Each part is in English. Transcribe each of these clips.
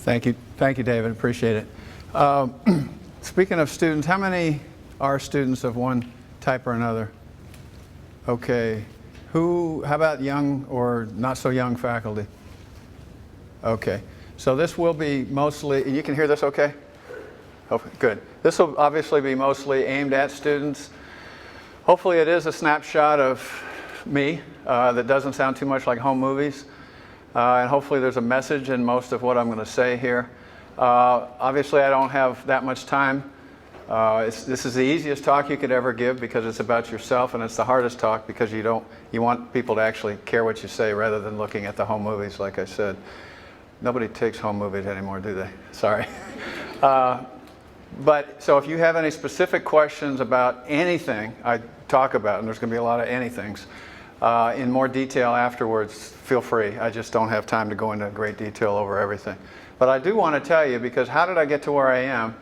Thank you, David. Appreciate it. Speaking of students, how many are students of one type or another? Okay. How about young or not so young faculty? Okay. So this will be mostly, you can hear this okay? Oh, good. This will obviously be mostly aimed at students. Hopefully it is a snapshot of me that doesn't sound too much like home movies. And hopefully there's a message in most of what I'm going to say here. Obviously I don't have that much time. This is the easiest talk you could ever give because it's about yourself, and it's the hardest talk because you want people to actually care what you say rather than looking at the home movies, like I said. Nobody takes home movies anymore, do they? Sorry. But so if you have any specific questions about anything I talk about, and there's going to be a lot of anythings, in more detail afterwards, feel free. I just don't have time to go into great detail over everything. But I do want to tell you, because how did I get to where I am?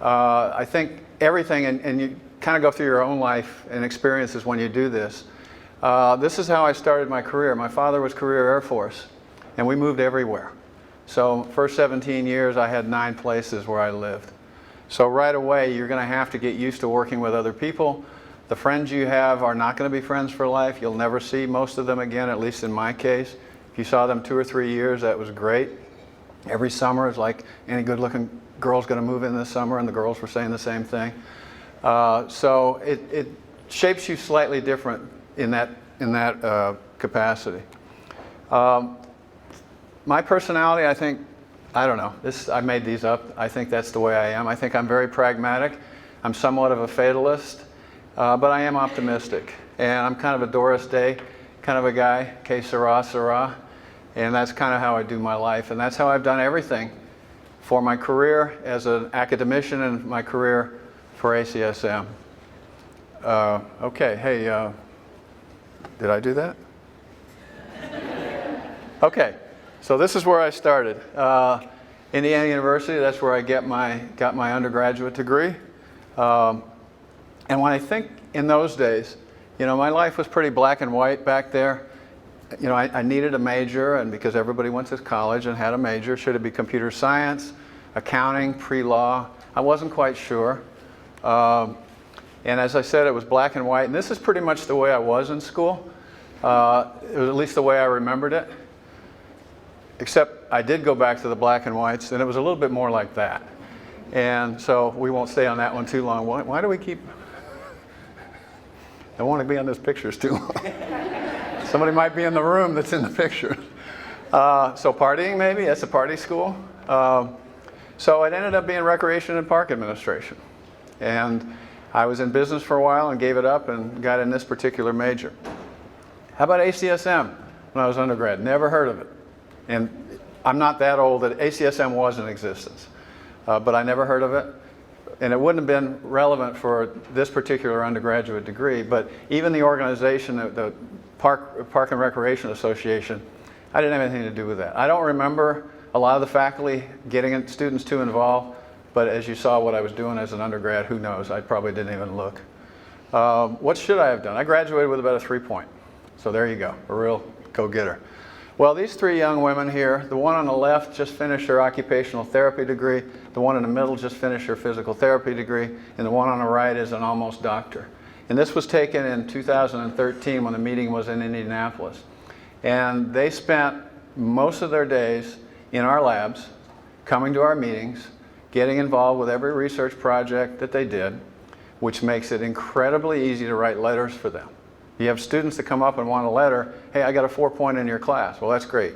I think everything, and you kind of go through your own life and experiences when you do this. This is how I started my career. My father was career Air Force, and we moved everywhere. So first 17 years, I had 9 places where I lived. So right away, you're going to have to get used to working with other people. The friends you have are not going to be friends for life. You'll never see most of them again, at least in my case. If you saw them 2 or 3 years, that was great. Every summer is like any good-looking girl's going to move in this summer, and the girls were saying the same thing. So it shapes you slightly different in that capacity. My personality, I don't know. I made these up. I think that's the way I am. I think I'm very pragmatic. I'm somewhat of a fatalist, but I am optimistic. And I'm kind of a Doris Day kind of a guy, que sera, sera. And that's kind of how I do my life. And that's how I've done everything for my career as an academician and my career for ACSM. Okay, hey, did I do that? Okay, so this is where I started. Indiana University, that's where I got my undergraduate degree. And when I think in those days, my life was pretty black and white back there. I needed a major, and because everybody went to college and had a major, should it be computer science, accounting, pre-law? I wasn't quite sure. And as I said, it was black and white, and this is pretty much the way I was in school. It was at least the way I remembered it. Except I did go back to the black and whites, and it was a little bit more like that. And so we won't stay on that one too long. Why do we keep... I don't want to be on those pictures too long. Somebody might be in the room that's in the picture. So partying, maybe? That's a party school. So it ended up being recreation and park administration. And I was in business for a while and gave it up and got in this particular major. How about ACSM when I was undergrad? Never heard of it. And I'm not that old that ACSM was in existence. But I never heard of it. And it wouldn't have been relevant for this particular undergraduate degree. But even the organization, the Park and Recreation Association, I didn't have anything to do with that. I don't remember a lot of the faculty getting students too involved, but as you saw what I was doing as an undergrad, who knows? I probably didn't even look. What should I have done? I graduated with about a 3-point. So there you go, a real go-getter. Well, these 3 young women here, the one on the left just finished her occupational therapy degree, the one in the middle just finished her physical therapy degree, and the one on the right is an almost doctor. And this was taken in 2013 when the meeting was in Indianapolis. And they spent most of their days in our labs, coming to our meetings, getting involved with every research project that they did, which makes it incredibly easy to write letters for them. You have students that come up and want a letter, hey, I got a 4-point in your class. Well, that's great.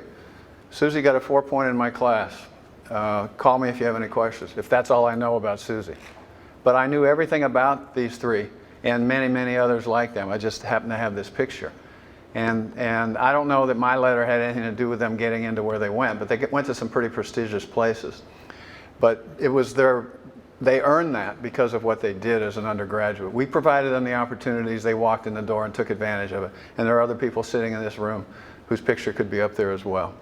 Susie got a 4-point in my class. Call me if you have any questions, if that's all I know about Susie. But I knew everything about these 3 and many, many others like them. I just happened to have this picture. And I don't know that my letter had anything to do with them getting into where they went, but they went to some pretty prestigious places. But it was they earned that because of what they did as an undergraduate. We provided them the opportunities, they walked in the door and took advantage of it. And there are other people sitting in this room whose picture could be up there as well.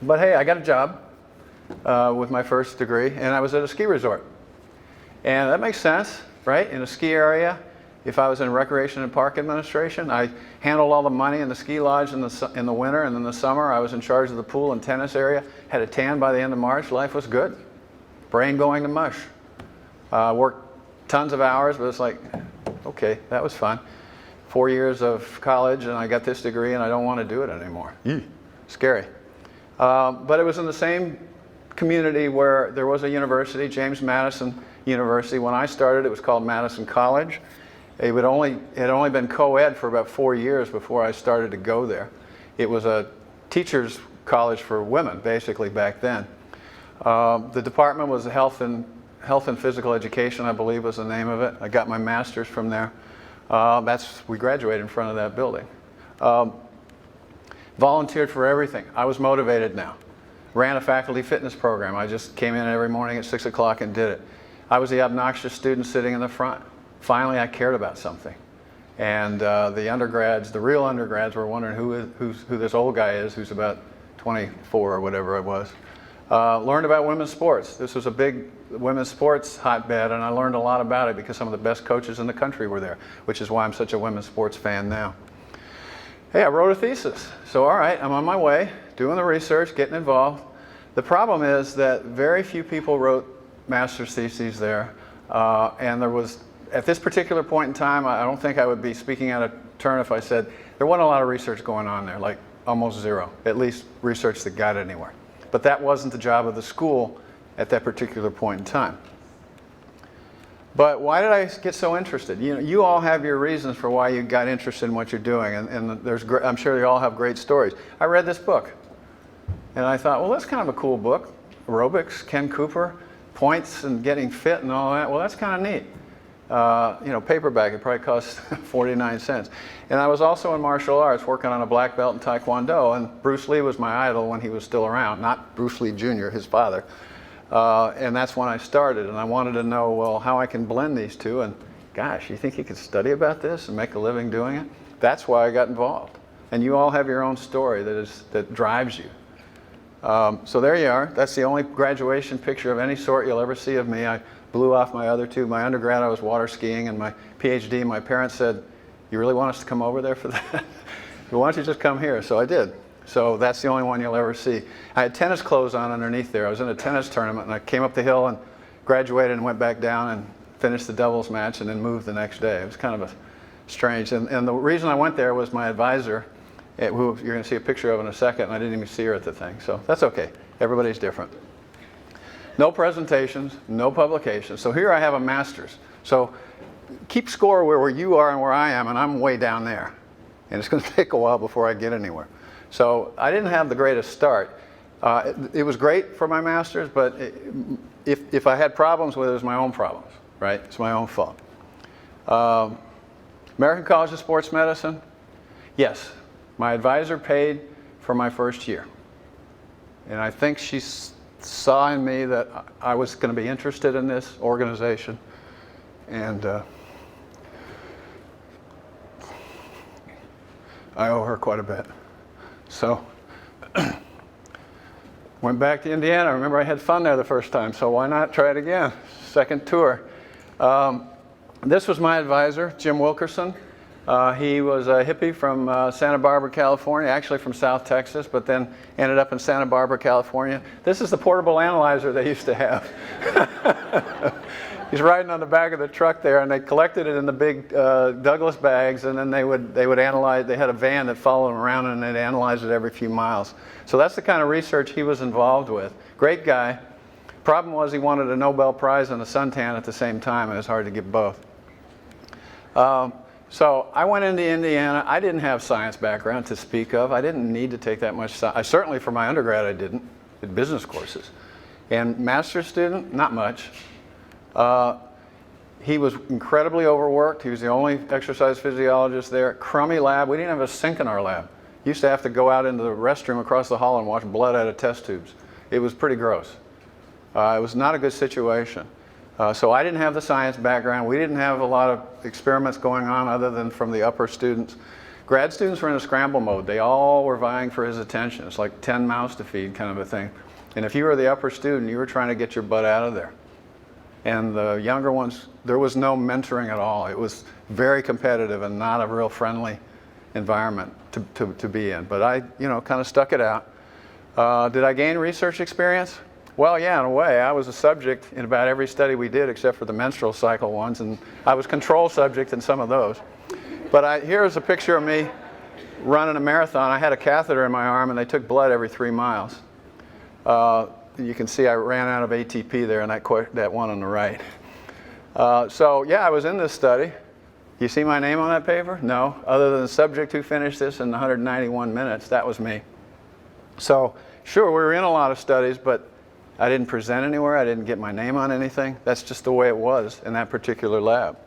But hey, I got a job with my first degree, and I was at a ski resort. And that makes sense, right? In a ski area, if I was in Recreation and Park Administration. I handled all the money in the ski lodge in the winter, and in the summer I was in charge of the pool and tennis area. Had a tan by the end of March. Life was good. Brain going to mush. Worked tons of hours, but it's like, okay, that was fun. 4 years of college, and I got this degree, and I don't want to do it anymore. Scary. But it was in the same community where there was a university, James Madison University. When I started, it was called Madison College. It had only been co-ed for about 4 years before I started to go there. It was a teacher's college for women, basically, back then. The department was Health and Physical Education, I believe was the name of it. I got my master's from there. We graduated in front of that building. Volunteered for everything. I was motivated now. Ran a faculty fitness program. I just came in every morning at 6 o'clock and did it. I was the obnoxious student sitting in the front. Finally, I cared about something. And the undergrads, the real undergrads, were wondering who this old guy is who's about 24 or whatever it was. Learned about women's sports. This was a big women's sports hotbed, and I learned a lot about it because some of the best coaches in the country were there, which is why I'm such a women's sports fan now. Hey, I wrote a thesis. So all right, I'm on my way, doing the research, getting involved. The problem is that very few people wrote master's theses there, and there was, at this particular point in time, I don't think I would be speaking out of turn if I said there wasn't a lot of research going on there, like almost zero, at least research that got anywhere. But that wasn't the job of the school at that particular point in time. But why did I get so interested? You all have your reasons for why you got interested in what you're doing, and I'm sure you all have great stories. I read this book, and I thought, well, that's kind of a cool book. Aerobics, Ken Cooper, points and getting fit and all that. Well, that's kind of neat. Paperback, it probably cost 49 cents. And I was also in martial arts, working on a black belt in Taekwondo, and Bruce Lee was my idol when he was still around, not Bruce Lee Jr., his father. And that's when I started, and I wanted to know, well, how I can blend these two, and gosh, you think you could study about this and make a living doing it? That's why I got involved. And you all have your own story that drives you. So there you are. That's the only graduation picture of any sort you'll ever see of me. I blew off my other two. My undergrad, I was water skiing, and my PhD, my parents said, you really want us to come over there for that? Well, why don't you just come here? So I did. So that's the only one you'll ever see. I had tennis clothes on underneath there. I was in a tennis tournament, and I came up the hill and graduated and went back down and finished the doubles match and then moved the next day. It was kind of strange. And the reason I went there was my advisor, who you're going to see a picture of in a second, and I didn't even see her at the thing. So that's okay. Everybody's different. No presentations, no publications. So here I have a master's. So keep score where you are and where I am, and I'm way down there. And it's going to take a while before I get anywhere. So I didn't have the greatest start. It was great for my master's, but if I had problems with it, it was my own problems, right? It's my own fault. American College of Sports Medicine, yes. My advisor paid for my first year. And I think she saw in me that I was going to be interested in this organization. And I owe her quite a bit. So went back to Indiana. I remember I had fun there the first time, so why not try it again? Second tour. This was my advisor, Jim Wilkerson. He was a hippie from Santa Barbara, California, actually from South Texas, but then ended up in Santa Barbara, California. This is the portable analyzer they used to have. He's riding on the back of the truck there, and they collected it in the big Douglas bags, and then they would analyze. They had a van that followed them around, and they'd analyze it every few miles. So that's the kind of research he was involved with. Great guy. Problem was he wanted a Nobel Prize and a suntan at the same time. It was hard to get both. So I went into Indiana. I didn't have science background to speak of. I didn't need to take that much science. Certainly for my undergrad I didn't. Did business courses. And master's student, not much. He was incredibly overworked. He was the only exercise physiologist there. Crummy lab. We didn't have a sink in our lab. Used to have to go out into the restroom across the hall and wash blood out of test tubes. It was pretty gross. It was not a good situation. So I didn't have the science background. We didn't have a lot of experiments going on other than from the upper students. Grad students were in a scramble mode. They all were vying for his attention. It's like 10 mouths to feed kind of a thing. And if you were the upper student, you were trying to get your butt out of there. And the younger ones, there was no mentoring at all. It was very competitive and not a real friendly environment to be in. But I, kind of stuck it out. Did I gain research experience? Well, yeah, in a way. I was a subject in about every study we did except for the menstrual cycle ones, and I was control subject in some of those. But here's a picture of me running a marathon. I had a catheter in my arm, and they took blood every 3 miles. You can see I ran out of ATP there in that one on the right. So yeah, I was in this study. You see my name on that paper? No, other than the subject who finished this in 191 minutes, that was me. So sure, we were in a lot of studies, but I didn't present anywhere. I didn't get my name on anything. That's just the way it was in that particular lab.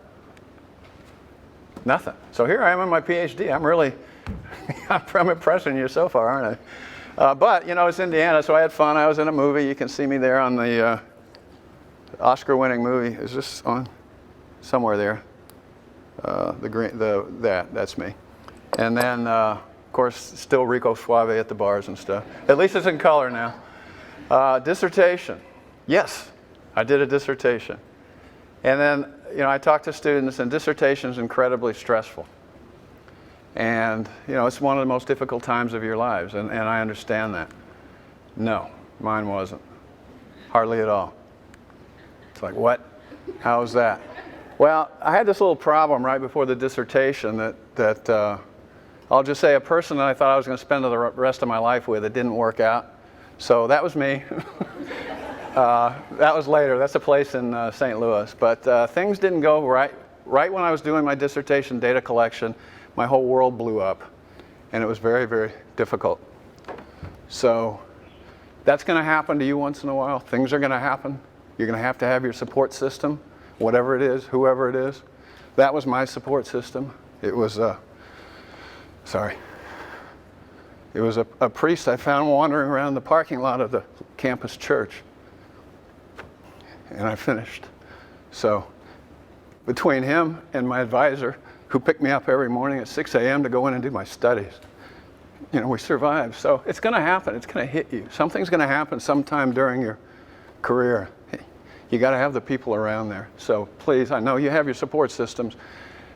Nothing. So here I am in my PhD. I'm really, I'm impressing you so far, aren't I? But, it's Indiana, so I had fun. I was in a movie. You can see me there on the Oscar-winning movie. Is this on? Somewhere there. That's me. And then, of course, still Rico Suave at the bars and stuff. At least it's in color now. Dissertation. Yes, I did a dissertation. And then, I talked to students, and dissertation is incredibly stressful. And, it's one of the most difficult times of your lives, and I understand that. No, mine wasn't. Hardly at all. It's like, what? How is that? Well, I had this little problem right before the dissertation that I'll just say a person that I thought I was going to spend the rest of my life with, it didn't work out. So that was me. That was later. That's a place in St. Louis. But things didn't go right. Right when I was doing my dissertation data collection, my whole world blew up, and it was very, very difficult. So that's going to happen to you once in a while. Things are going to happen. You're going to have your support system, whatever it is, whoever it is. That was my support system. It was, it was a priest I found wandering around the parking lot of the campus church, and I finished. So between him and my advisor, who picked me up every morning at 6 a.m. to go in and do my studies, we survived. So it's going to happen. It's going to hit you. Something's going to happen sometime during your career. You got to have the people around there. So please, I know you have your support systems.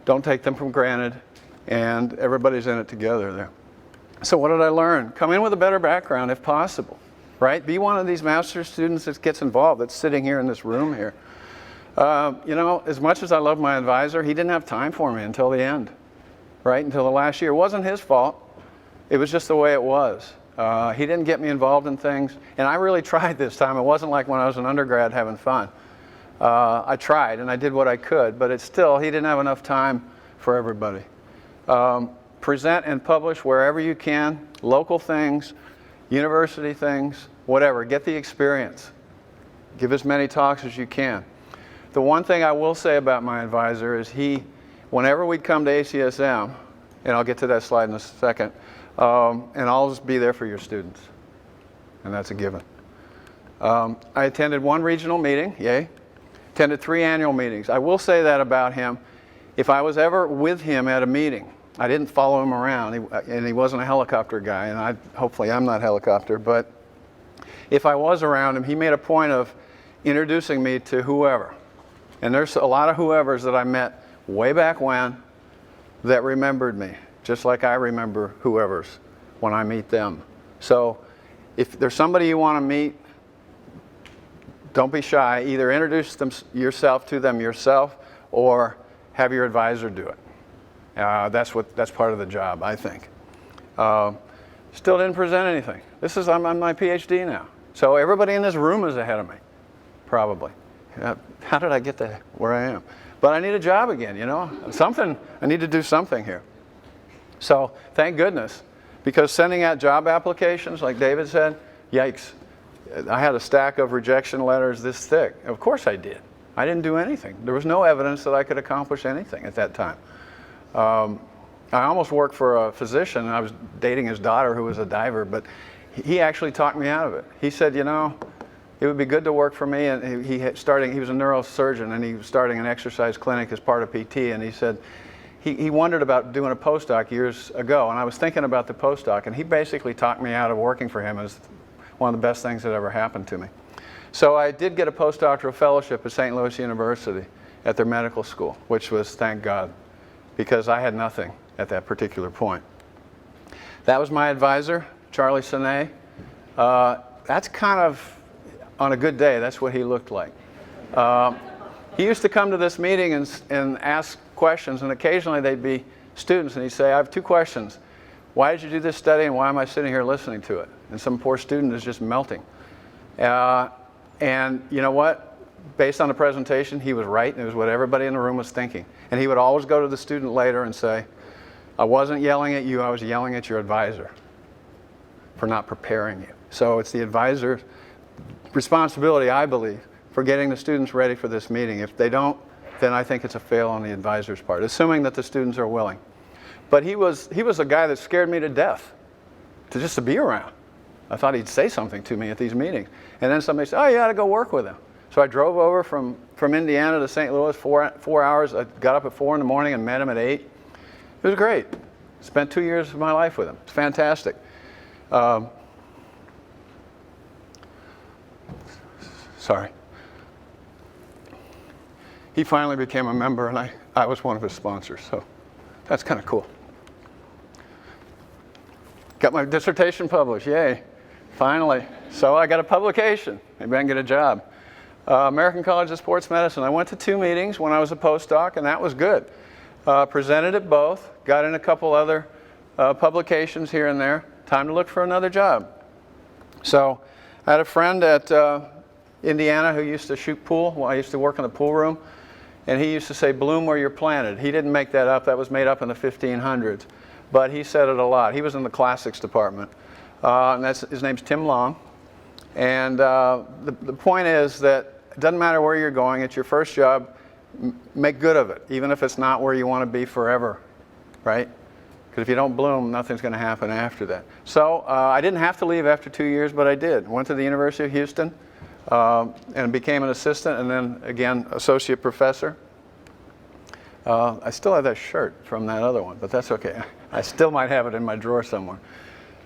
Don't take them for granted. And everybody's in it together there. So what did I learn? Come in with a better background if possible, right? Be one of these master's students that gets involved, that's sitting here in this room here. As much as I love my advisor, he didn't have time for me until the end, right? Until the last year. It wasn't his fault. It was just the way it was. He didn't get me involved in things. And I really tried this time. It wasn't like when I was an undergrad having fun. I tried, and I did what I could. But he didn't have enough time for everybody. Present and publish wherever you can. Local things, university things, whatever. Get the experience. Give as many talks as you can. The one thing I will say about my advisor is whenever we'd come to ACSM, and I'll get to that slide in a second, and I'll just be there for your students. And that's a given. I attended 1 regional meeting, yay. Attended 3 annual meetings. I will say that about him. If I was ever with him at a meeting, I didn't follow him around, and he wasn't a helicopter guy, and hopefully I'm not helicopter, but if I was around him, he made a point of introducing me to whoever. And there's a lot of whoever's that I met way back when that remembered me, just like I remember whoever's when I meet them. So if there's somebody you want to meet, don't be shy. Either introduce yourself to them yourself or have your advisor do it. That's part of the job, I think. Still didn't present anything. I'm on my PhD now. So everybody in this room is ahead of me, probably. How did I get to where I am? But I need a job again, I need to do something here. So thank goodness, because sending out job applications, like David said, yikes. I had a stack of rejection letters this thick. Of course I did. I didn't do anything. There was no evidence that I could accomplish anything at that time. I almost worked for a physician. I was dating his daughter, who was a diver, but he actually talked me out of it. He said, it would be good to work for me. And he was a neurosurgeon, and he was starting an exercise clinic as part of PT. And he said he wondered about doing a postdoc years ago, and I was thinking about the postdoc, and he basically talked me out of working for him as one of the best things that ever happened to me. So I did get a postdoctoral fellowship at St. Louis University at their medical school, which was, thank God, because I had nothing at that particular point. That was my advisor, Charlie Sine. That's kind of, on a good day, that's what he looked like. He used to come to this meeting and ask questions, and occasionally they'd be students, and he'd say, I have 2 questions. Why did you do this study, and why am I sitting here listening to it? And some poor student is just melting. And you know what? Based on the presentation, he was right, and it was what everybody in the room was thinking. And he would always go to the student later and say, I wasn't yelling at you, I was yelling at your advisor for not preparing you. So it's the advisor's responsibility, I believe, for getting the students ready for this meeting. If they don't, then I think it's a fail on the advisor's part, assuming that the students are willing. But he was a guy that scared me to death, just to be around. I thought he'd say something to me at these meetings. And then somebody said, oh, you ought to go work with him. So I drove over from Indiana to St. Louis, 4 hours. I got up at 4 in the morning and met him at 8. It was great. Spent 2 years of my life with him. It's fantastic. Sorry. He finally became a member, and I was one of his sponsors, so that's kind of cool. Got my dissertation published, yay, finally. So I got a publication, maybe I can get a job. American College of Sports Medicine. I went to 2 meetings when I was a postdoc, and that was good. Presented at both, got in a couple other publications here and there. Time to look for another job. So I had a friend at Indiana who used to shoot pool. Well, I used to work in the pool room, and he used to say, bloom where you're planted. He didn't make that up. That was made up in the 1500s. But he said it a lot. He was in the classics department. And his name's Tim Long. And the point is that it doesn't matter where you're going. It's your first job. Make good of it, even if it's not where you want to be forever, right? Because if you don't bloom, nothing's going to happen after that. So I didn't have to leave after 2 years, but I did. Went to the University of Houston and became an assistant, and then again, associate professor. I still have that shirt from that other one, but that's okay. I still might have it in my drawer somewhere.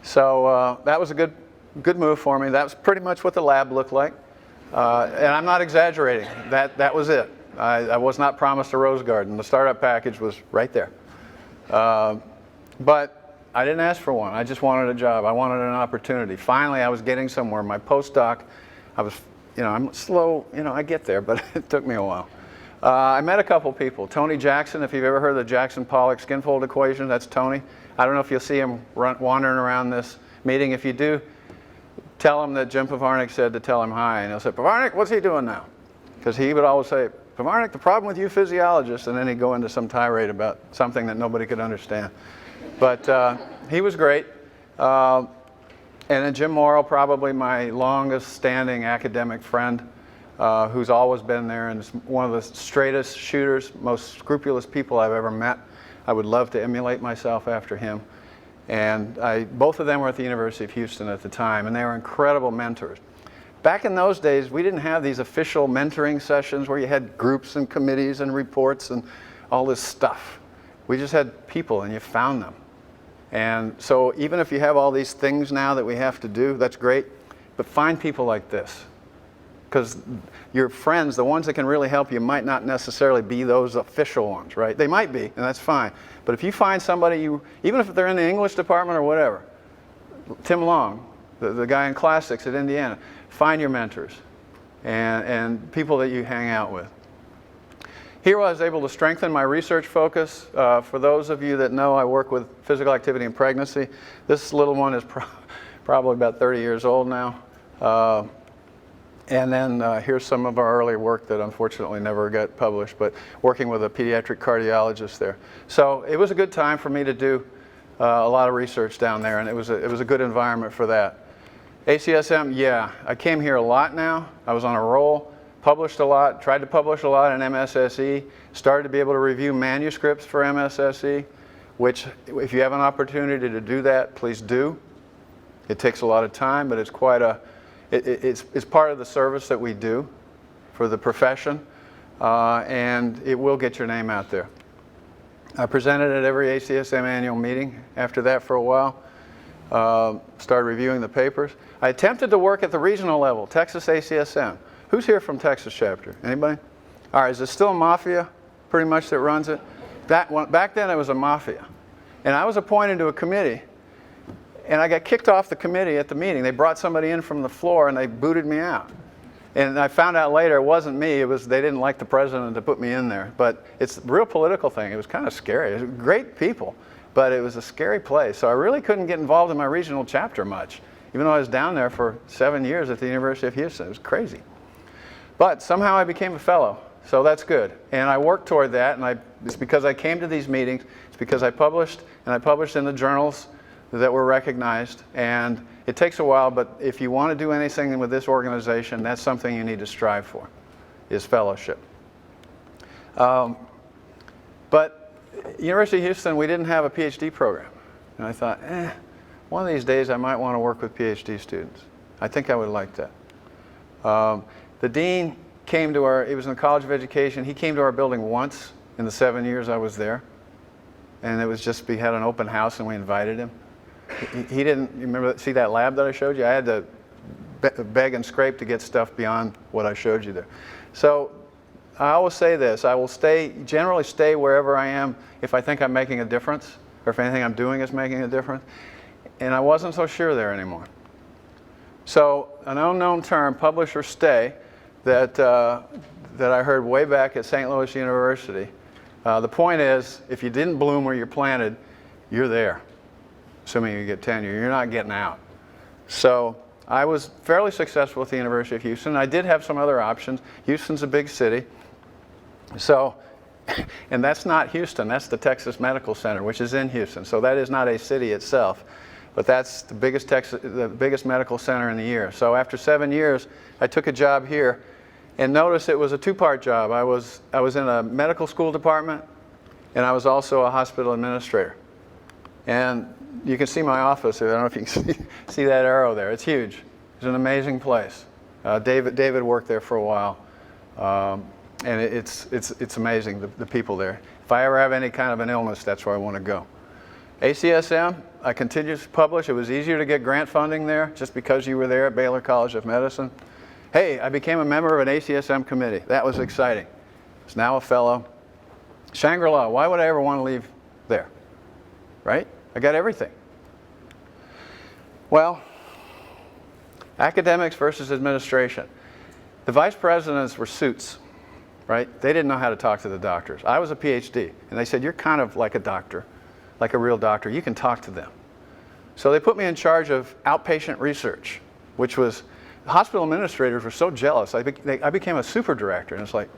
So that was a good move for me. That was pretty much what the lab looked like. And I'm not exaggerating. That was it. I was not promised a rose garden. The startup package was right there. But I didn't ask for one. I just wanted a job. I wanted an opportunity. Finally, I was getting somewhere. My postdoc, I'm slow, I get there, but it took me a while. I met a couple people. Tony Jackson, if you've ever heard of the Jackson-Pollock skinfold equation, that's Tony. I don't know if you'll see him wandering around this meeting. If you do, tell him that Jim Pavarnik said to tell him hi. And he'll say, Pavarnik, what's he doing now? Because he would always say, Pavarnik, the problem with you physiologists, and then he'd go into some tirade about something that nobody could understand. But he was great. And then Jim Morrow, probably my longest standing academic friend, who's always been there and is one of the straightest shooters, most scrupulous people I've ever met. I would love to emulate myself after him. And both of them were at the University of Houston at the time, and they were incredible mentors. Back in those days, we didn't have these official mentoring sessions where you had groups and committees and reports and all this stuff. We just had people, and you found them. And so even if you have all these things now that we have to do, that's great, but find people like this. Because your friends, the ones that can really help you, might not necessarily be those official ones, right? They might be, and that's fine. But if you find somebody, even if they're in the English department or whatever, Tim Long, the guy in classics at Indiana, find your mentors and people that you hang out with. Here I was able to strengthen my research focus. For those of you that know, I work with physical activity in pregnancy. This little one is probably about 30 years old now. And then here's some of our early work that unfortunately never got published, but working with a pediatric cardiologist there. So it was a good time for me to do a lot of research down there, and it was a good environment for that. ACSM, yeah, I came here a lot now. I was on a roll, published a lot, tried to publish a lot in MSSE, started to be able to review manuscripts for MSSE, which if you have an opportunity to do that, please do. It takes a lot of time, but it's quite it's part of the service that we do for the profession, and it will get your name out there. I presented at every ACSM annual meeting after that for a while. Started reviewing the papers. I attempted to work at the regional level, Texas ACSM. Who's here from Texas chapter? Anybody? All right, is it still a mafia pretty much that runs it? Back then it was a mafia. And I was appointed to a committee, and I got kicked off the committee at the meeting. They brought somebody in from the floor and they booted me out. And I found out later it wasn't me, they didn't like the president to put me in there. But it's a real political thing. It was kind of scary. It was great people, but it was a scary place. So I really couldn't get involved in my regional chapter much, even though I was down there for 7 years at the University of Houston. It was crazy. But somehow I became a fellow, so that's good. And I worked toward that, and it's because I came to these meetings, it's because I published, and I published in the journals that were recognized. And it takes a while, but if you want to do anything with this organization, that's something you need to strive for, is fellowship. But University of Houston, we didn't have a PhD program. And I thought, one of these days I might want to work with PhD students. I think I would like that. The dean came to he was in the College of Education, he came to our building once in the 7 years I was there. And it was just, we had an open house and we invited him. He didn't, you remember, see that lab that I showed you? I had to beg and scrape to get stuff beyond what I showed you there. So I always say this, I will generally stay wherever I am if I think I'm making a difference, or if anything I'm doing is making a difference. And I wasn't so sure there anymore. So an unknown term, publish or stay, that I heard way back at St. Louis University. The point is, if you didn't bloom where you're planted, you're there. Assuming you get tenure, you're not getting out. So I was fairly successful with the University of Houston. I did have some other options. Houston's a big city. So, and that's not Houston, that's the Texas Medical Center, which is in Houston. So that is not a city itself, but that's the biggest medical center in the year. So after 7 years, I took a job here, and notice it was a two-part job. I was in a medical school department, and I was also a hospital administrator. And you can see my office. I don't know if you can see that arrow there. It's huge. It's an amazing place. David worked there for a while, and it's amazing, the people there. If I ever have any kind of an illness, that's where I want to go. ACSM, I continued to publish. It was easier to get grant funding there just because you were there at Baylor College of Medicine. Hey, I became a member of an ACSM committee. That was exciting. I was now a fellow. Shangri-La, why would I ever want to leave there? Right? I got everything. Well, academics versus administration. The vice presidents were suits, right? They didn't know how to talk to the doctors. I was a PhD, and they said, you're kind of like a doctor, like a real doctor. You can talk to them. So they put me in charge of outpatient research, which was, hospital administrators were so jealous. I became a super director, and it's like,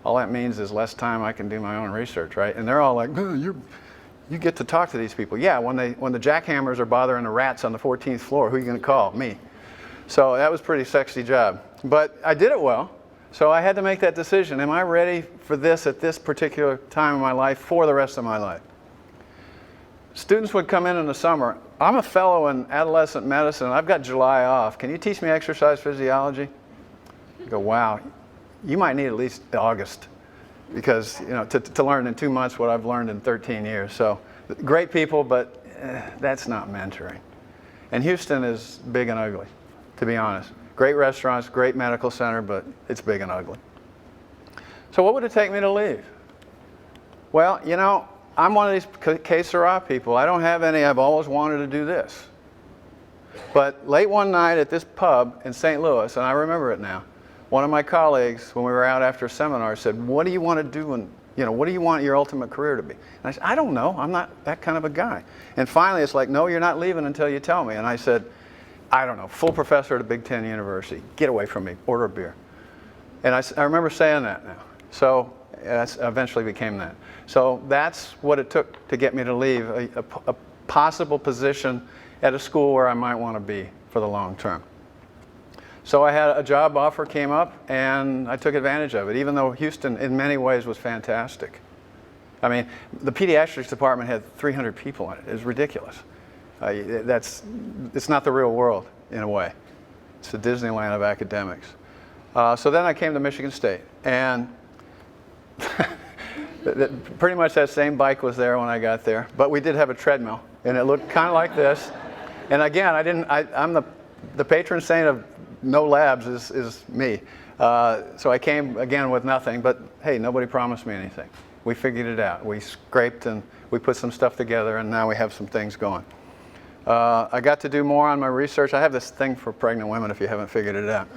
all that means is less time I can do my own research, right? And they're all like, you get to talk to these people. Yeah, when the jackhammers are bothering the rats on the 14th floor, who are you going to call? Me. So that was a pretty sexy job. But I did it well, so I had to make that decision. Am I ready for this at this particular time in my life for the rest of my life? Students would come in the summer. I'm a fellow in adolescent medicine. I've got July off. Can you teach me exercise physiology? I go, wow, you might need at least August. Because to learn in 2 months what I've learned in 13 years. So great people, but that's not mentoring. And Houston is big and ugly, to be honest. Great restaurants, great medical center, but it's big and ugly. So what would it take me to leave? Well, I'm one of these que sera people. I don't have any, I've always wanted to do this. But late one night at this pub in St. Louis, and I remember it now, one of my colleagues, when we were out after a seminar, said, what do you want to do and what do you want your ultimate career to be? And I said, I don't know. I'm not that kind of a guy. And finally, it's like, no, you're not leaving until you tell me. And I said, I don't know, full professor at a Big Ten university. Get away from me. Order a beer. And I remember saying that now. So that eventually became that. So that's what it took to get me to leave a possible position at a school where I might want to be for the long term. So I had a job offer came up, and I took advantage of it, even though Houston in many ways was fantastic. I mean, the pediatrics department had 300 people in it. It was ridiculous. It's not the real world, in a way. It's the Disneyland of academics. So then I came to Michigan State, and pretty much that same bike was there when I got there, but we did have a treadmill, and it looked kind of like this. And again, I'm the patron saint of no labs is me. So I came again with nothing, but hey, nobody promised me anything. We figured it out. We scraped and we put some stuff together, and now we have some things going. I got to do more on my research. I have this thing for pregnant women if you haven't figured it out.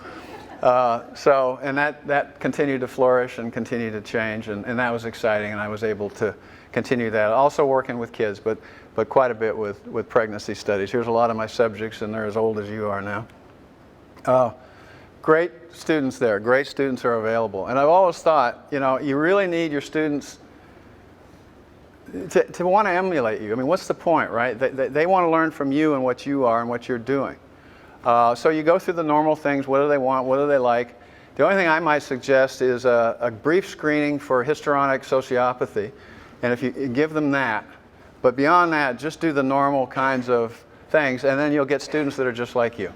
And that continued to flourish and continued to change, and that was exciting, and I was able to continue that. Also working with kids, but quite a bit with pregnancy studies. Here's a lot of my subjects, and they're as old as you are now. Great students there. Great students are available. And I've always thought, you really need your students to want to emulate you. I mean, what's the point, right? They want to learn from you and what you are and what you're doing. So you go through the normal things. What do they want? What do they like? The only thing I might suggest is a brief screening for histrionic sociopathy. And if you give them that, but beyond that, just do the normal kinds of things, and then you'll get students that are just like you.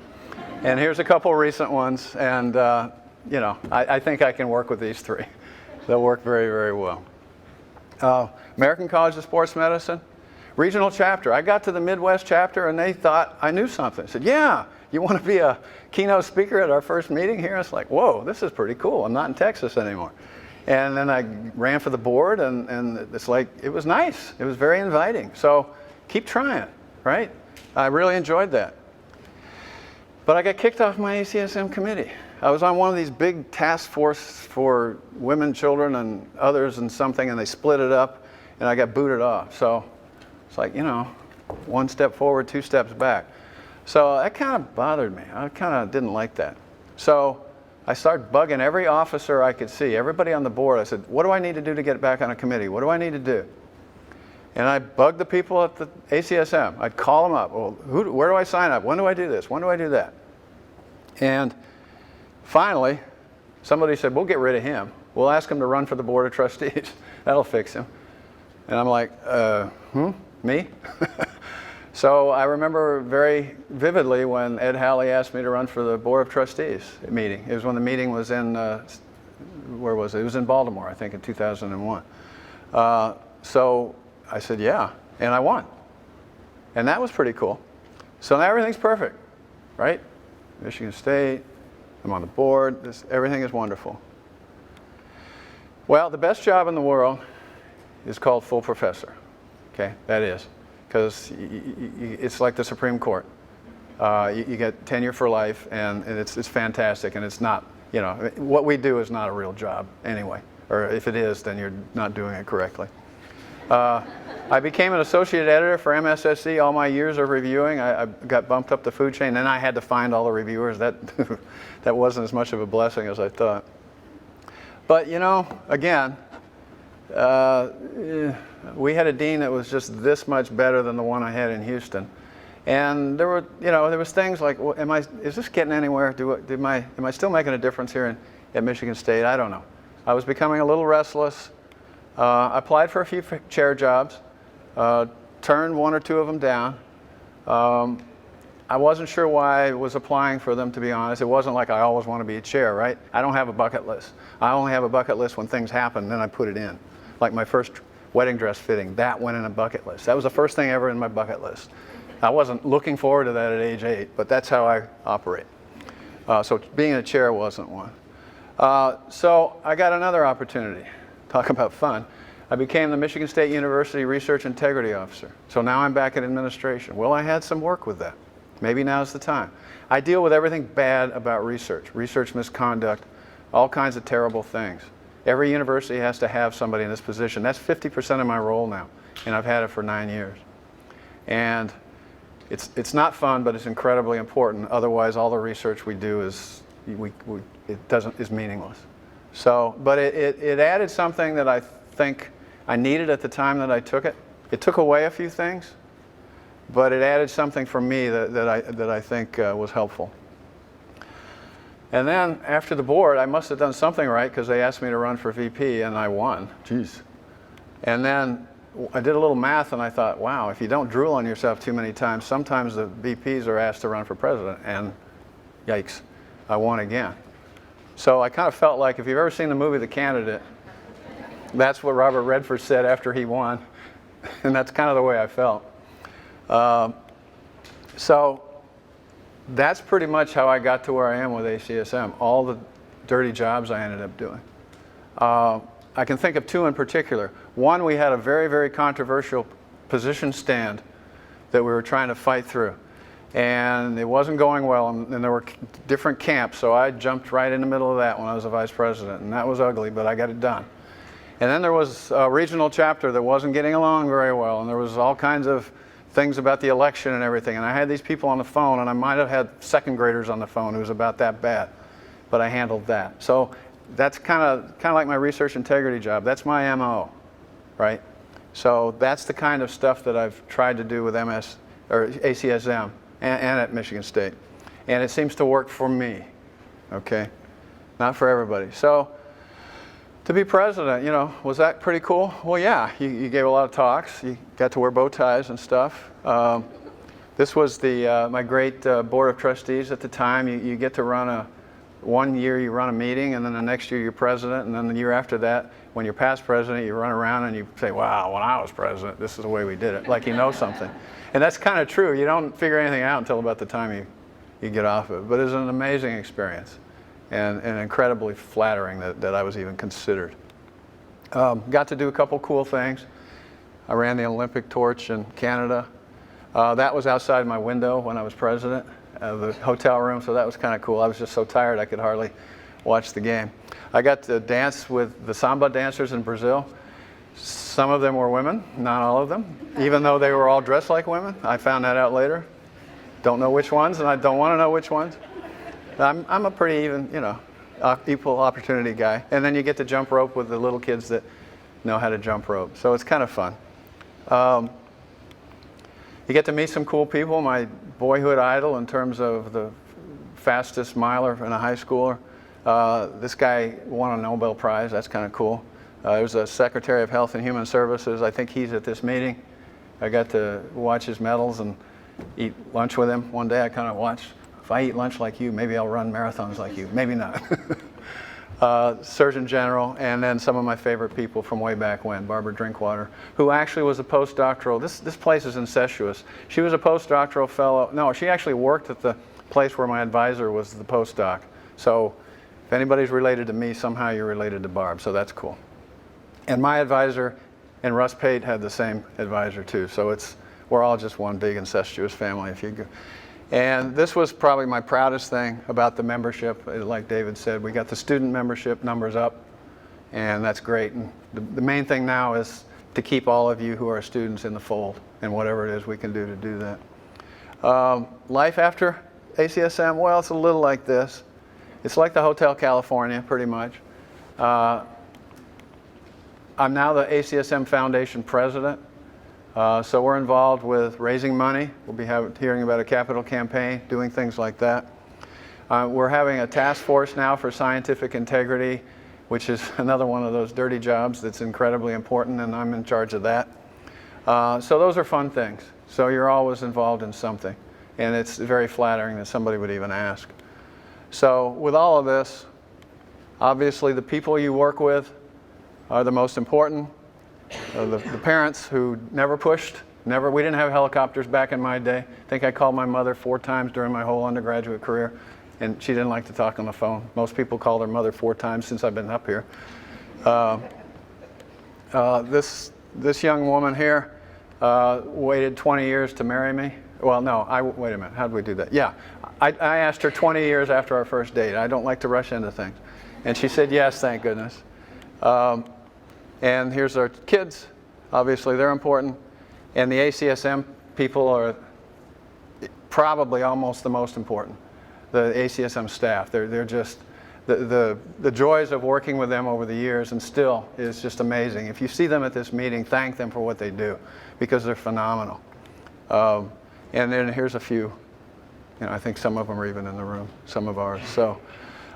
And here's a couple recent ones, and I think I can work with these three. They'll work very, very well. American College of Sports Medicine, regional chapter. I got to the Midwest chapter, and they thought I knew something. I said, yeah, you want to be a keynote speaker at our first meeting here? It's like, whoa, this is pretty cool. I'm not in Texas anymore. And then I ran for the board, and it's like, it was nice. It was very inviting. So keep trying, right? I really enjoyed that. But I got kicked off my ACSM committee. I was on one of these big task force for women, children, and others and something, and they split it up, and I got booted off. So it's like, one step forward, two steps back. So that kind of bothered me. I kind of didn't like that. So I started bugging every officer I could see, everybody on the board. I said, what do I need to do to get back on a committee? What do I need to do? And I bugged the people at the ACSM. I'd call them up. Well, where do I sign up? When do I do this? When do I do that? And finally, somebody said, we'll get rid of him. We'll ask him to run for the board of trustees. That'll fix him. And I'm like, me? So I remember very vividly when Ed Halley asked me to run for the board of trustees meeting. It was when the meeting was in, where was it? It was in Baltimore, I think, in 2001. So I said, yeah, and I won. And that was pretty cool. So now everything's perfect, right? Michigan State, I'm on the board, everything is wonderful. Well, the best job in the world is called full professor, okay? That is, because it's like the Supreme Court. You get tenure for life, and it's fantastic, and it's not, what we do is not a real job anyway, or if it is, then you're not doing it correctly. I became an associate editor for MSSC. All my years of reviewing, I got bumped up the food chain. Then I had to find all the reviewers. That wasn't as much of a blessing as I thought. But again, we had a dean that was just this much better than the one I had in Houston. And there was things like, well, is this getting anywhere? Am I still making a difference here at Michigan State? I don't know. I was becoming a little restless. I applied for a few chair jobs, turned one or two of them down. I wasn't sure why I was applying for them, to be honest. It wasn't like I always want to be a chair, right? I don't have a bucket list. I only have a bucket list when things happen, then I put it in. Like my first wedding dress fitting, that went in a bucket list. That was the first thing ever in my bucket list. I wasn't looking forward to that at age 8, but that's how I operate. So being a chair wasn't one. So I got another opportunity. Talk about fun. I became the Michigan State University Research Integrity Officer. So now I'm back in administration. Well, I had some work with that. Maybe now's the time. I deal with everything bad about research misconduct, all kinds of terrible things. Every university has to have somebody in this position. That's 50% of my role now, and I've had it for 9 years. And it's not fun, but it's incredibly important. Otherwise, all the research we do is meaningless. So, but it added something that I think I needed at the time that I took it. It took away a few things, but it added something for me that I think was helpful. And then after the board, I must have done something right because they asked me to run for VP, and I won. Jeez. And then I did a little math, and I thought, wow, if you don't drool on yourself too many times, sometimes the VPs are asked to run for president, and yikes, I won again. So I kind of felt like, if you've ever seen the movie The Candidate, that's what Robert Redford said after he won, and that's kind of the way I felt. So that's pretty much how I got to where I am with ACSM, all the dirty jobs I ended up doing. I can think of two in particular. One, we had a very, very controversial position stand that we were trying to fight through. And it wasn't going well, and there were different camps, so I jumped right in the middle of that when I was a vice president, and that was ugly, but I got it done. And then there was a regional chapter that wasn't getting along very well, and there was all kinds of things about the election and everything, and I had these people on the phone, and I might have had second graders on the phone. It was about that bad, but I handled that. So that's kind of like my research integrity job. That's my MO, right? So that's the kind of stuff that I've tried to do with ACSM and at Michigan State, and it seems to work for me. Okay, not for everybody. So to be president, you know, was that pretty cool? Well, yeah, you gave a lot of talks. You got to wear bow ties and stuff. This was my great board of trustees at the time. You get to run one year you run a meeting, and then the next year you're president, and then the year after that, when you're past president, you run around and you say, wow, when I was president, this is the way we did it, like you know something. And that's kind of true. You don't figure anything out until about the time you get off of it. But it was an amazing experience. And incredibly flattering that I was even considered. Got to do a couple cool things. I ran the Olympic torch in Canada. That was outside my window when I was president of the hotel room, so that was kind of cool. I was just so tired I could hardly watch the game. I got to dance with the samba dancers in Brazil. Some of them were women, not all of them, even though they were all dressed like women. I found that out later. Don't know which ones, and I don't want to know which ones. I'm a pretty even, you know, equal opportunity guy. And then you get to jump rope with the little kids that know how to jump rope. So it's kind of fun. You get to meet some cool people. My boyhood idol in terms of the fastest miler in a high schooler. This guy won a Nobel Prize. That's kind of cool. He was a Secretary of Health and Human Services. I think he's at this meeting. I got to watch his medals and eat lunch with him. One day I kind of watched. If I eat lunch like you, maybe I'll run marathons like you. Maybe not. Surgeon General, and then some of my favorite people from way back when, Barbara Drinkwater, who actually was a postdoctoral. This place is incestuous. She was a postdoctoral fellow. No, she actually worked at the place where my advisor was the postdoc. So if anybody's related to me, somehow you're related to Barb, so that's cool. And my advisor and Russ Pate had the same advisor too. So we're all just one big incestuous family. If you go. And this was probably my proudest thing about the membership. Like David said, we got the student membership numbers up, and that's great. And the main thing now is to keep all of you who are students in the fold, and whatever it is we can do to do that. Life after ACSM, well, it's a little like this. It's like the Hotel California, pretty much. I'm now the ACSM Foundation president. So we're involved with raising money. We'll be hearing about a capital campaign, doing things like that. We're having a task force now for scientific integrity, which is another one of those dirty jobs that's incredibly important, and I'm in charge of that. So those are fun things. So you're always involved in something, and it's very flattering that somebody would even ask. So with all of this, obviously the people you work with are the most important. The parents who never pushed, we didn't have helicopters back in my day. I think I called my mother 4 times during my whole undergraduate career, and she didn't like to talk on the phone. Most people call their mother 4 times since I've been up here. This young woman here waited 20 years to marry me. Well, no, wait a minute, how did we do that? Yeah, I asked her 20 years after our first date. I don't like to rush into things. And she said yes, thank goodness. And here's our kids. Obviously, they're important. And the ACSM people are probably almost the most important. The ACSM staff, they're just, the joys of working with them over the years and still is just amazing. If you see them at this meeting, thank them for what they do because they're phenomenal. And then here's a few. You know, I think some of them are even in the room, some of ours. So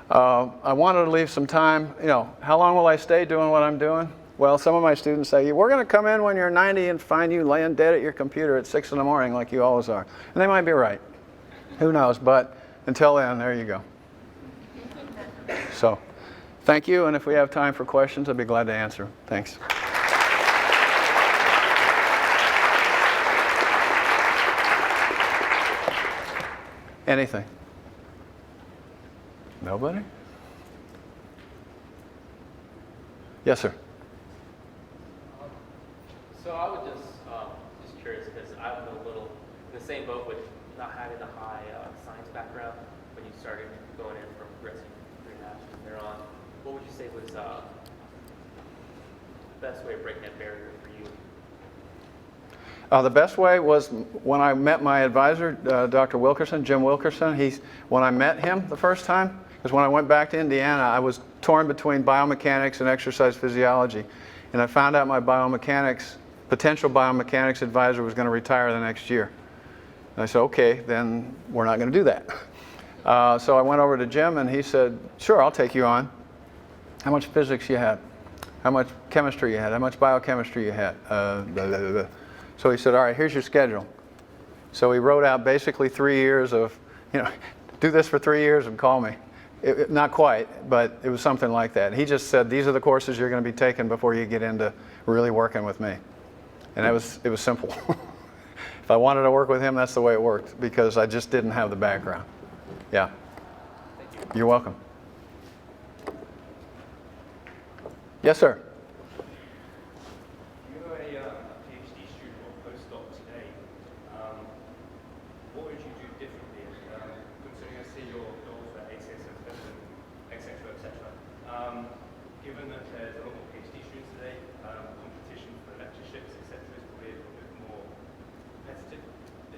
I wanted to leave some time. You know, how long will I stay doing what I'm doing? Well, some of my students say, we're going to come in when you're 90 and find you laying dead at your computer at 6 in the morning like you always are. And they might be right. Who knows? But until then, there you go. So thank you. And if we have time for questions, I'd be glad to answer. Thanks. Anything? Nobody? Yes, sir. So I was just curious because I'm a little in the same boat with not having the high science background when you started going in from progressing 3.5 from there on. What would you say was the best way of breaking that barrier for you? The best way was when I met my advisor, Dr. Wilkerson, Jim Wilkerson. When I met him the first time, because when I went back to Indiana, I was torn between biomechanics and exercise physiology. And I found out my potential biomechanics advisor was going to retire the next year. And I said, okay, then we're not going to do that. So I went over to Jim and he said, sure, I'll take you on. How much physics you had? How much chemistry you had? How much biochemistry you had? Blah, blah, blah, blah. So he said, all right, here's your schedule. So he wrote out basically 3 years of, do this for 3 years and call me. Not quite, but it was something like that. He just said, these are the courses you're going to be taking before you get into really working with me. And it was simple. If I wanted to work with him, that's the way it worked, because I just didn't have the background. Yeah. Thank you. You're welcome. Yes, sir. You're a PhD student or postdoc today. What would you do differently, considering I see your goals for ACS extension, etc., etc. Given that there's a lot more PhD students today, competition for lectureships, etc., is probably a little bit more competitive.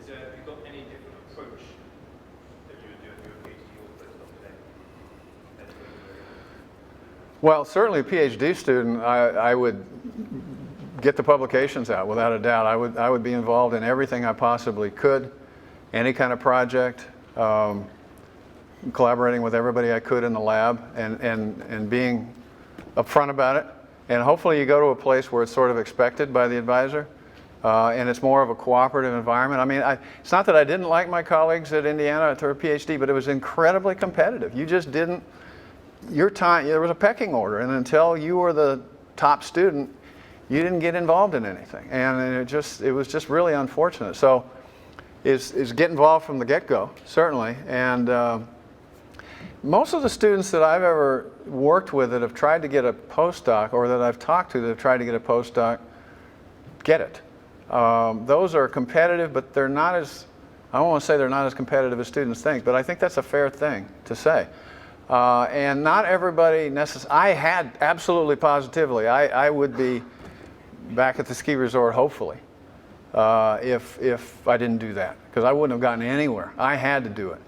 Have you got any different approach that you would do if you were a PhD or postdoc today? Well, certainly a PhD student, I would get the publications out without a doubt. I would be involved in everything I possibly could, any kind of project, collaborating with everybody I could in the lab, and being upfront about it. And hopefully you go to a place where it's sort of expected by the advisor, and it's more of a cooperative environment. I mean, it's not that I didn't like my colleagues at Indiana for a PhD, but it was incredibly competitive. You just didn't. Your time, there was a pecking order, and until you were the top student, you didn't get involved in anything, and it was just really unfortunate. So, is get involved from the get-go, certainly, and most of the students that I've ever worked with that have tried to get a postdoc, or that I've talked to that have tried to get a postdoc, get it. Those are competitive, but they're not as, I don't want to say they're not as competitive as students think, but I think that's a fair thing to say. And not everybody necessarily, I had absolutely positively, I would be back at the ski resort hopefully if I didn't do that, because I wouldn't have gotten anywhere. I had to do it.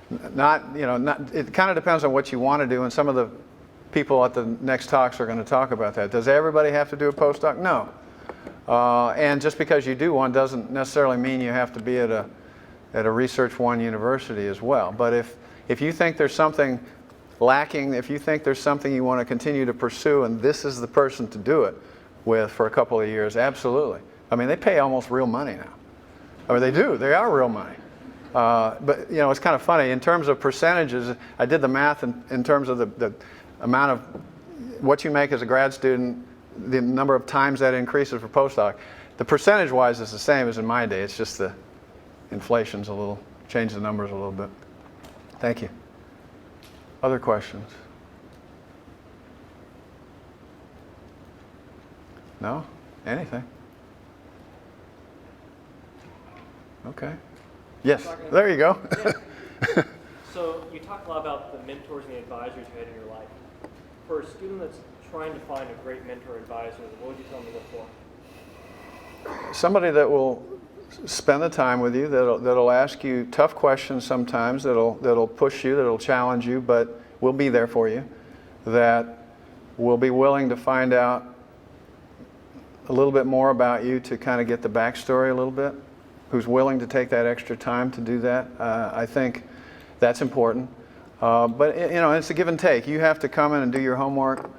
It kind of depends on what you want to do, and some of the people at the next talks are going to talk about that. Does everybody have to do a postdoc? No. And just because you do one doesn't necessarily mean you have to be at a Research One university as well. But if you think there's something lacking, if you think there's something you want to continue to pursue and this is the person to do it with for a couple of years, absolutely. I mean, they pay almost real money now. I mean, they do. They are real money. But it's kind of funny. In terms of percentages, I did the math in terms of the amount of what you make as a grad student, the number of times that increases for postdoc. The percentage-wise is the same as in my day. It's just the inflation's changed the numbers a little bit. Thank you. Other questions? No? Anything? Okay. Yes, there you go. Yeah. So you talk a lot about the mentors and the advisors you had in your life. For a student that's trying to find a great mentor or advisor, what would you tell them to look for? Somebody that will spend the time with you, that'll ask you tough questions sometimes, that'll push you, that'll challenge you, but will be there for you, that will be willing to find out a little bit more about you to kind of get the backstory a little bit, who's willing to take that extra time to do that. I think that's important. But it's a give and take. You have to come in and do your homework.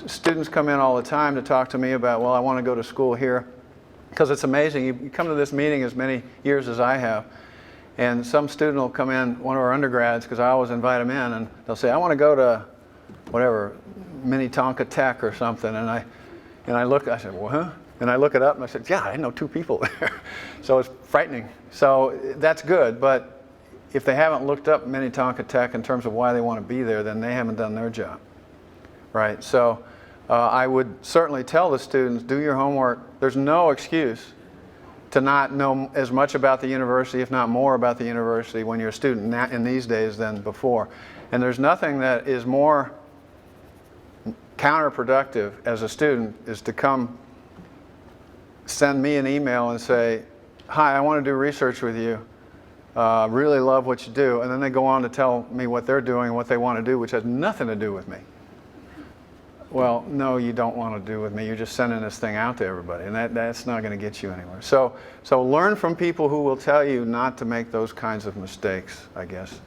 Students come in all the time to talk to me about, well, I want to go to school here. Because it's amazing, you come to this meeting as many years as I have, and some student will come in, one of our undergrads, because I always invite them in, and they'll say, I want to go to whatever, Minnetonka Tech or something, and I said, well, huh? And I look it up and I said, yeah, I know 2 people there. So it's frightening. So that's good, but if they haven't looked up Minnetonka Tech in terms of why they want to be there, then they haven't done their job, right? So I would certainly tell the students, do your homework. There's no excuse to not know as much about the university, if not more about the university, when you're a student in these days than before. And there's nothing that is more counterproductive as a student is to come send me an email and say, hi, I want to do research with you. Really love what you do. And then they go on to tell me what they're doing and what they want to do, which has nothing to do with me. Well, no, you don't want to do with me. You're just sending this thing out to everybody, and that's not going to get you anywhere. So learn from people who will tell you not to make those kinds of mistakes, I guess.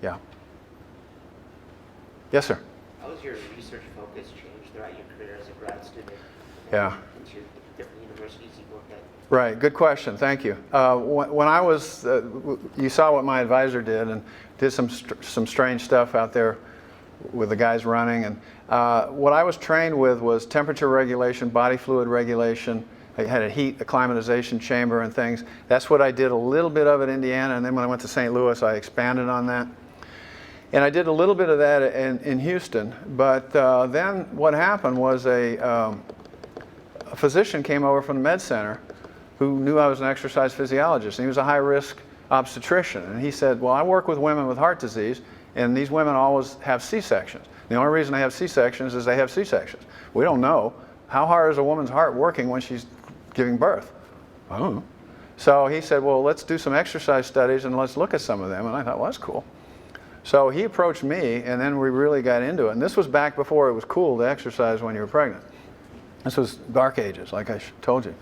Yeah. Yes, sir. How has your research focus changed throughout your career as a grad student? Yeah. Into the different universities you've worked at? Right, good question, thank you. When I was, you saw what my advisor did and did some strange stuff out there with the guys running. And what I was trained with was temperature regulation, body fluid regulation. I had a heat acclimatization chamber and things. That's what I did a little bit of at Indiana, and then when I went to St. Louis, I expanded on that. And I did a little bit of that in Houston. But then what happened was a physician came over from the med center who knew I was an exercise physiologist, and he was a high-risk obstetrician. And he said, well, I work with women with heart disease, and these women always have C-sections. The only reason they have C-sections is they have C-sections. We don't know. How hard is a woman's heart working when she's giving birth? I don't know. So he said, well, let's do some exercise studies and let's look at some of them. And I thought, well, that's cool. So he approached me, and then we really got into it. And this was back before it was cool to exercise when you were pregnant. This was dark ages, like I told you.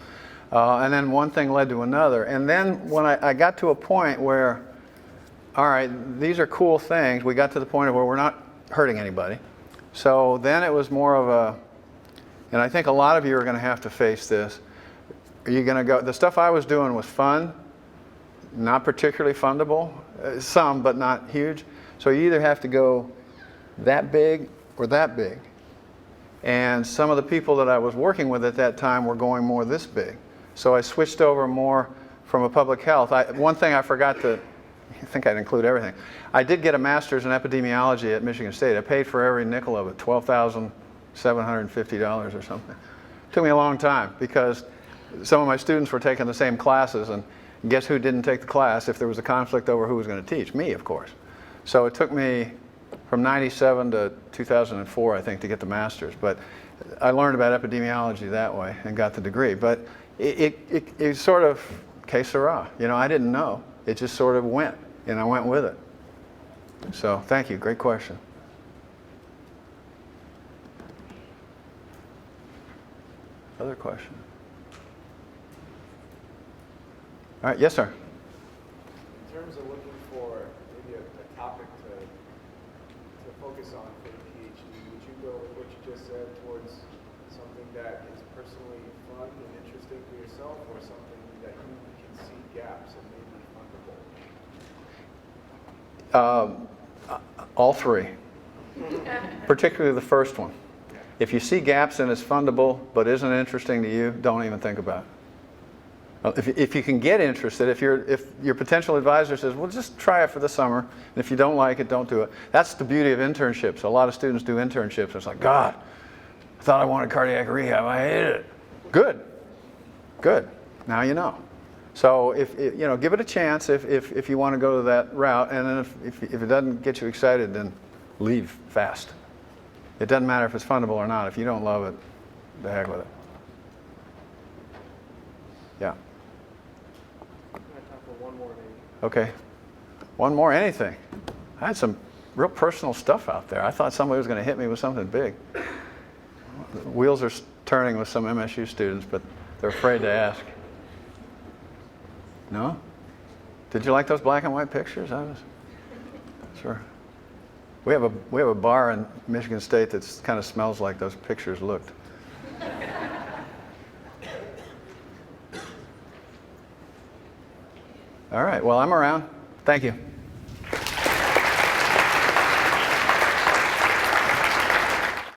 And then one thing led to another. And then when I got to a point where, all right, these are cool things, we got to the point of where we're not hurting anybody. So then it was more of a, and I think a lot of you are going to have to face this. Are you going to go, the stuff I was doing was fun, not particularly fundable, some, but not huge. So you either have to go that big or that big. And some of the people that I was working with at that time were going more this big. So I switched over more from a public health. One thing I forgot to, I think I'd include everything. I did get a master's in epidemiology at Michigan State. I paid for every nickel of it, $12,750 or something. It took me a long time because some of my students were taking the same classes, and guess who didn't take the class if there was a conflict over who was going to teach? Me, of course. So it took me from 97 to 2004, I think, to get the master's. But I learned about epidemiology that way and got the degree. But it sort of, que sera. You know, I didn't know. It just sort of went, and I went with it. So thank you. Great question. Other question? All right. Yes, sir. In terms of looking for maybe a topic to focus on for the PhD, would you go with what you just said towards something that is personally fun and interesting for yourself, or something that you can see gaps and maybe fundable? All three, particularly the first one. If you see gaps and it's fundable but isn't interesting to you, don't even think about it. If you can get interested, if your potential advisor says, well, just try it for the summer, and if you don't like it, don't do it. That's the beauty of internships. A lot of students do internships. It's like, God, I thought I wanted cardiac rehab. I hated it. Good. Good. Now you know. So give it a chance if you want to go to that route, and then if it doesn't get you excited, then leave fast. It doesn't matter if it's fundable or not. If you don't love it, the heck with it. Yeah. I'm going to have time for one more, maybe. Okay. One more, anything. I had some real personal stuff out there. I thought somebody was going to hit me with something big. The wheels are turning with some MSU students, but they're afraid to ask. No? Did you like those black and white pictures? I was sure. We have a bar in Michigan State that kind of smells like those pictures looked. All right. Well, I'm around. Thank you.